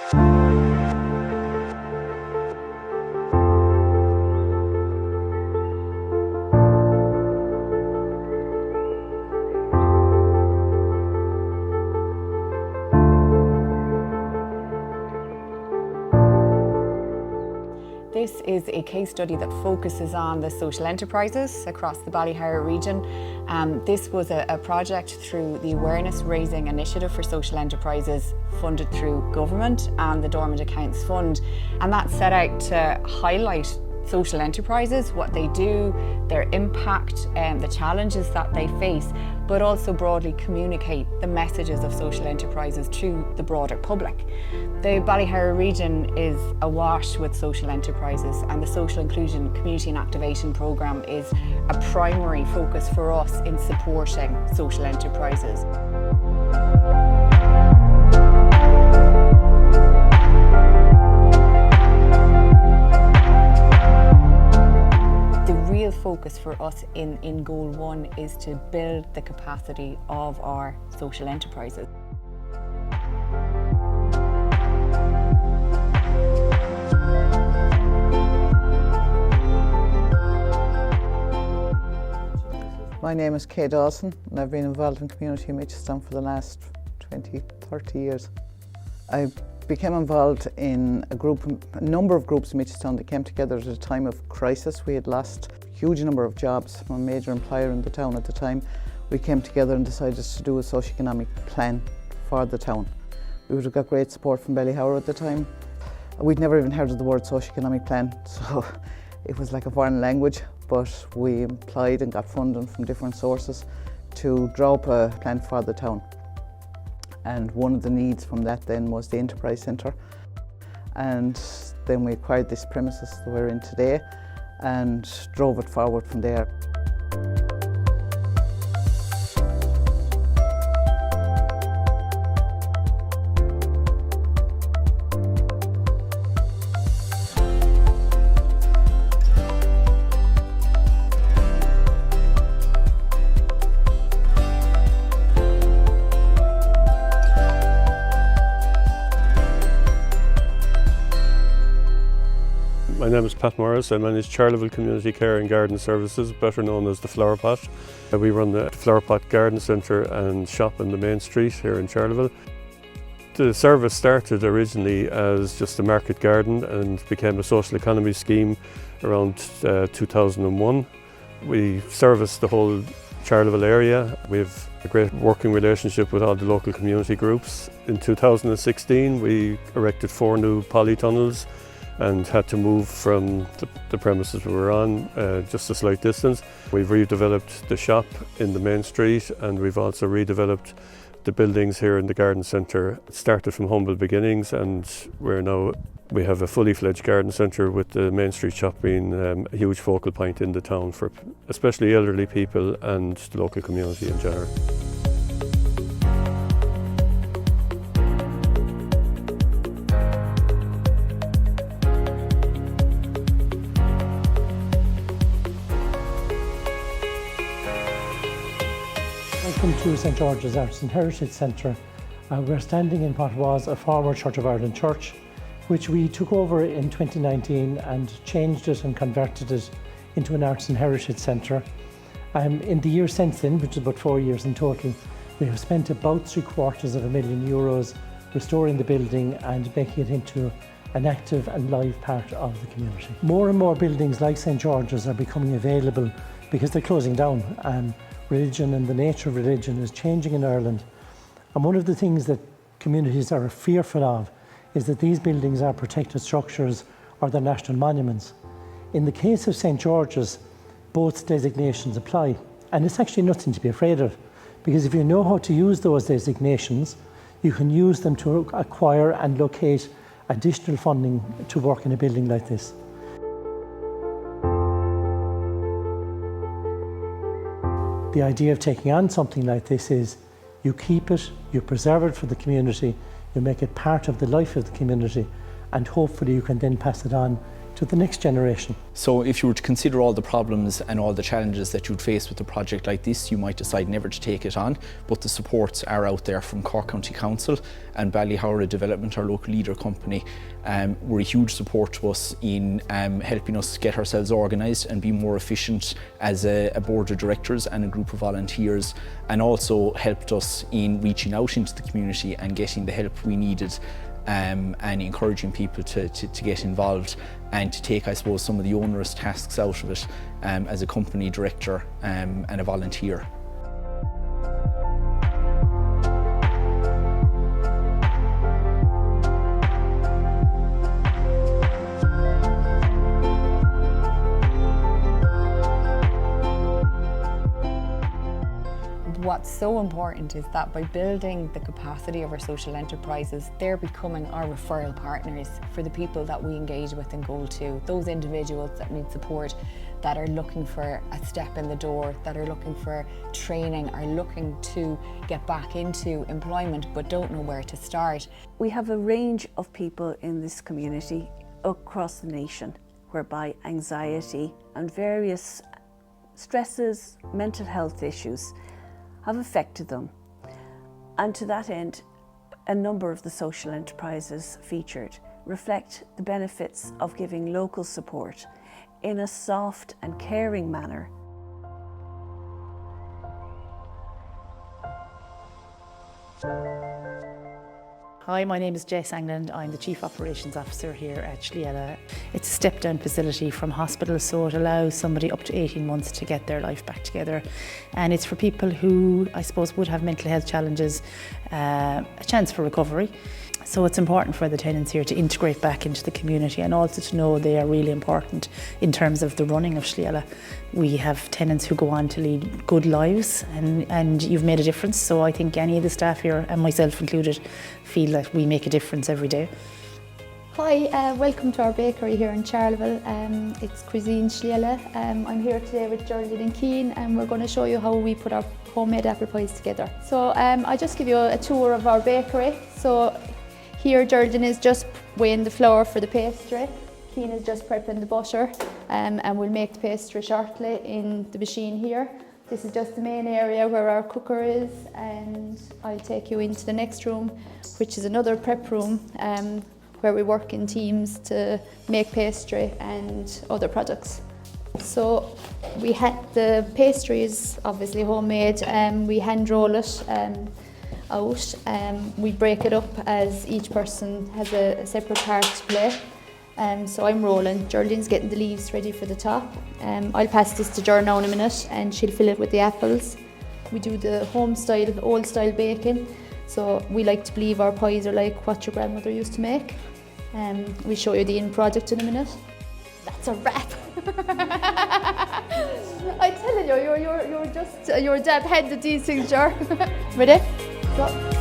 This is a case study that focuses on the social enterprises across the Ballyhoura region. This was a project through the Awareness Raising Initiative for Social Enterprises funded through government and the Dormant Accounts Fund, and that set out to highlight social enterprises, what they do, their impact, the challenges that they face, but also broadly communicate the messages of social enterprises to the broader public. The Ballyhoura region is awash with social enterprises, and the Social Inclusion Community and Activation Programme is a primary focus for us in supporting social enterprises. Focus for us in Goal 1 is to build the capacity of our social enterprises. My name is Kay Dawson, and I've been involved in community in Mitchelstown for the last 20-30 years. I became involved in a number of groups in Mitchelstown that came together at a time of crisis. We had lost a huge number of jobs from a major employer in the town at the time. We came together and decided to do a socio-economic plan for the town. We would have got great support from Ballyhoura at the time. We'd never even heard of the word socio-economic plan, so it was like a foreign language, but we applied and got funding from different sources to draw up a plan for the town. And one of the needs from that then was the Enterprise Centre. And then we acquired this premises that we're in today and drove it forward from there. My name is Pat Morris. I manage Charleville Community Care and Garden Services, better known as the Flower Pot. We run the Flower Pot Garden Centre and shop in the main street here in Charleville. The service started originally as just a market garden and became a social economy scheme around 2001. We service the whole Charleville area. We have a great working relationship with all the local community groups. In 2016 we erected 4 new polytunnels and had to move from the premises we were on just a slight distance. We've redeveloped the shop in the main street, and we've also redeveloped the buildings here in the garden centre. It started from humble beginnings, and we have a fully fledged garden centre, with the main street shop being a huge focal point in the town for especially elderly people and the local community in general. Welcome to St George's Arts and Heritage Centre. We're standing in what was a former Church of Ireland church, which we took over in 2019 and changed it and converted it into an Arts and Heritage Centre. In the years since then, which is about 4 years in total, we have spent about €750,000 restoring the building and making it into an active and live part of the community. More and more buildings like St George's are becoming available because they're closing down. Religion and the nature of religion is changing in Ireland. And one of the things that communities are fearful of is that these buildings are protected structures or they're national monuments. In the case of St George's, both designations apply. And it's actually nothing to be afraid of, because if you know how to use those designations, you can use them to acquire and locate additional funding to work in a building like this. The idea of taking on something like this is you keep it, you preserve it for the community, you make it part of the life of the community, and hopefully you can then pass it on to the next generation. So if you were to consider all the problems and all the challenges that you'd face with a project like this, you might decide never to take it on, but the supports are out there from Cork County Council, and Ballyhoura Development, our local leader company, were a huge support to us in helping us get ourselves organised and be more efficient as a board of directors and a group of volunteers, and also helped us in reaching out into the community and getting the help we needed, and encouraging people to get involved and to take, I suppose, some of the onerous tasks out of it as a company director and a volunteer. What's so important is that by building the capacity of our social enterprises, they're becoming our referral partners for the people that we engage with and go to. Those individuals that need support, that are looking for a step in the door, that are looking for training, are looking to get back into employment but don't know where to start. We have a range of people in this community across the nation whereby anxiety and various stresses, mental health issues have affected them. And to that end, a number of the social enterprises featured reflect the benefits of giving local support in a soft and caring manner. Hi, my name is Jess Angland. I'm the Chief Operations Officer here at Schliella. It's a step-down facility from hospital, so it allows somebody up to 18 months to get their life back together. And it's for people who, I suppose, would have mental health challenges, a chance for recovery. So it's important for the tenants here to integrate back into the community and also to know they are really important in terms of the running of Schliella. We have tenants who go on to lead good lives and you've made a difference. So I think any of the staff here, and myself included, feel that we make a difference every day. Hi, welcome to our bakery here in Charleville. It's Cuisine Schliella. I'm here today with Geraldine and Keane, and we're going to show you how we put our homemade apple pies together. So I'll just give you a tour of our bakery. So here Geraldine is just weighing the flour for the pastry. Keane is just prepping the butter, and we'll make the pastry shortly in the machine here. This is just the main area where our cooker is, and I'll take you into the next room, which is another prep room where we work in teams to make pastry and other products. So the pastry is obviously homemade, we hand roll it out. We break it up as each person has a separate part to play. So I'm rolling, Geraldine's getting the leaves ready for the top. I'll pass this to Ger now in a minute and she'll fill it with the apples. We do the home style, old style baking. So we like to believe our pies are like what your grandmother used to make. We'll show you the end product in a minute. That's a wrap. I'm telling you, you're a dab head at these things, Ger. Ready? Go.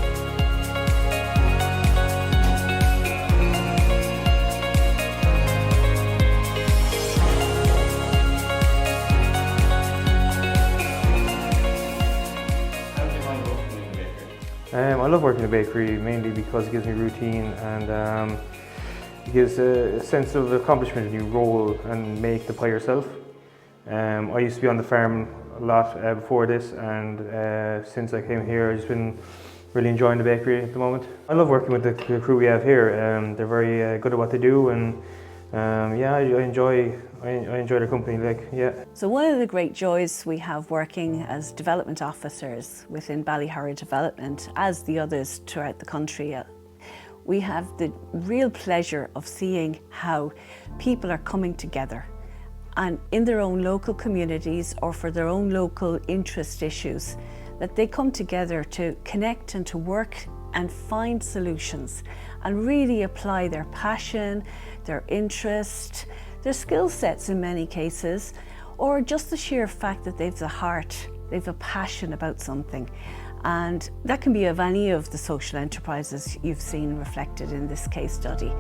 I love working in a bakery mainly because it gives me routine and it gives a sense of accomplishment when you roll and make the pie yourself. I used to be on the farm a lot before this, and since I came here I've just been really enjoying the bakery at the moment. I love working with the crew we have here. They're very good at what they do, and yeah, I enjoy their company. So one of the great joys we have working as development officers within Ballyhoura Development, as the others throughout the country, we have the real pleasure of seeing how people are coming together and in their own local communities or for their own local interest issues, that they come together to connect and to work and find solutions and really apply their passion, their interest, their skill sets in many cases, or just the sheer fact that they've the heart, they've a passion about something. And that can be of any of the social enterprises you've seen reflected in this case study.